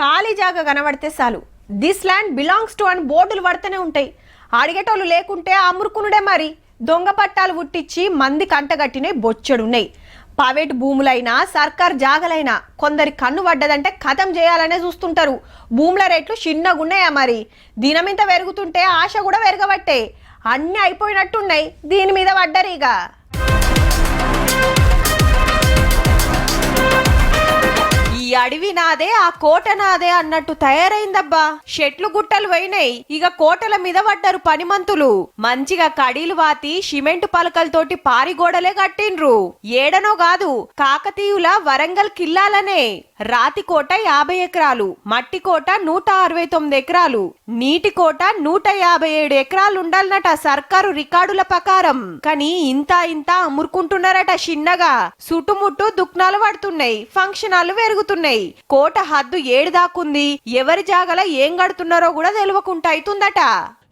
ఖాళీ జాగా కనబడితే చాలు దిస్ ల్యాండ్ బిలాంగ్స్ టు అని బోర్డులు పడుతూనే ఉంటాయి. అడిగేటోళ్ళు లేకుంటే అమ్మురుకునుడే. మరి దొంగ పట్టాలు పుట్టించి మంది కంటగట్టినే బొచ్చడున్నాయి. ప్రైవేట్ భూములైనా సర్కార్ జాగలైనా కొందరి కన్ను పడ్డదంటే ఖతం చేయాలనే చూస్తుంటారు. భూముల రేట్లు చిన్నగున్నాయా? మరి దినమింత పెరుగుతుంటే ఆశ కూడా పెరగబట్టే అన్నీ అయిపోయినట్టున్నాయి. దీని మీద పడ్డరిగా ఈ అడవి నాదే ఆ కోట నాదే అన్నట్టు తయారైందబ్బా. చెట్లు గుట్టలు పోయినాయి, ఇక కోటల మీద పడ్డారు పనిమంతులు. మంచిగా కడీలు వాతి సిమెంట్ పలకలతోటి పారిగోడలే కట్టిండ్రు. ఏడనో కాదు, కాకతీయుల వరంగల్ కిల్లాలనే. రాతి కోట 50 ఎకరాలు, మట్టి కోట 169 ఎకరాలు, నీటి కోట 157 ఎకరాలు ఉండాలన్నట సర్కారు రికార్డుల ప్రకారం. కానీ ఇంత అమ్మురుకుంటున్నారట చిన్నగా. చుట్టుముట్టు దుక్నాలు పడుతున్నాయి, ఫంక్షన్ హాలు పెరుగుతున్నాయి. కోట హద్దు ఏడు దాకుంది. ఎవరి జాగల ఏం గడుతున్నారో కూడా తెలియకుండా అవుతుందట.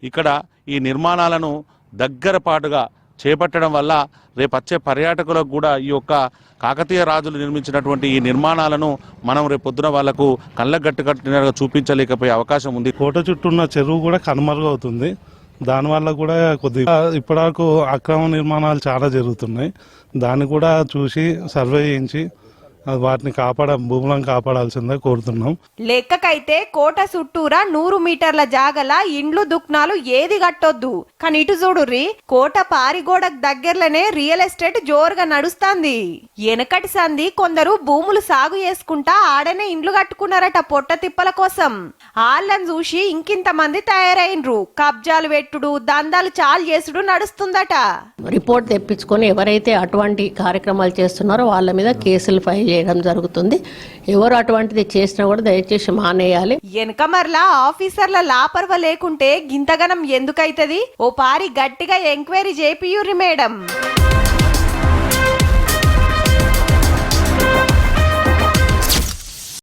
ఇక్కడ ఈ నిర్మాణాలను దగ్గర పాటుగా చేపట్టడం వల్ల రేపచ్చే పర్యాటకులకు కూడా ఈ యొక్క కాకతీయ రాజులు నిర్మించినటువంటి ఈ నిర్మాణాలను మనం రేపు పొద్దున వాళ్లకు కళ్ళకు గట్టుకట్టినట్టుగా చూపించలేకపోయే అవకాశం ఉంది. కోట చుట్టూ ఉన్న చెరువు కూడా కనుమరుగవుతుంది. దానివల్ల కూడా కొద్దిగా ఇప్పటివరకు అక్రమ నిర్మాణాలు చాలా జరుగుతున్నాయి. దాన్ని కూడా చూసి సర్వే చేయించి వాటిని భూములను కాపాడాల్సిందే కోరుతున్నాం. లెక్కకైతే కోట చుట్టూరా 100 మీటర్ల జాగల ఇండ్లు దుక్నాలు ఏది కట్టొద్దు. కానీ ఇటు చూడుర్రి, కోట పారిగోడకు దగ్గరలోనే రియల్ ఎస్టేట్ జోరుగా నడుస్తాంది. వెనకటి సంది కొందరు భూములు సాగు చేసుకుంటా ఆడనే ఇండ్లు కట్టుకున్నారట పొట్ట తిప్పల కోసం. ఆళ్ళని చూసి ఇంకింత మంది తయారైనరు. కబ్జాలు పెట్టుడు, దందాలు చాలు చేసుడు నడుస్తుందట. రిపోర్ట్ తెప్పించుకొని ఎవరైతే అటువంటి కార్యక్రమాలు చేస్తున్నారో వాళ్ళ మీద కేసులు ఫైల్ చేయడం జరుగుతుంది. ఎవరు అటువంటిది చేసినా కూడా దయచేసి మానేయాలి. వెనక మరలా ఆఫీసర్ల లాపర్వ లేకుంటే గింతగనం ఎందుకైతది? ఓ పారి గట్టిగా ఎంక్వైరీ చేపియుర్రి మేడం.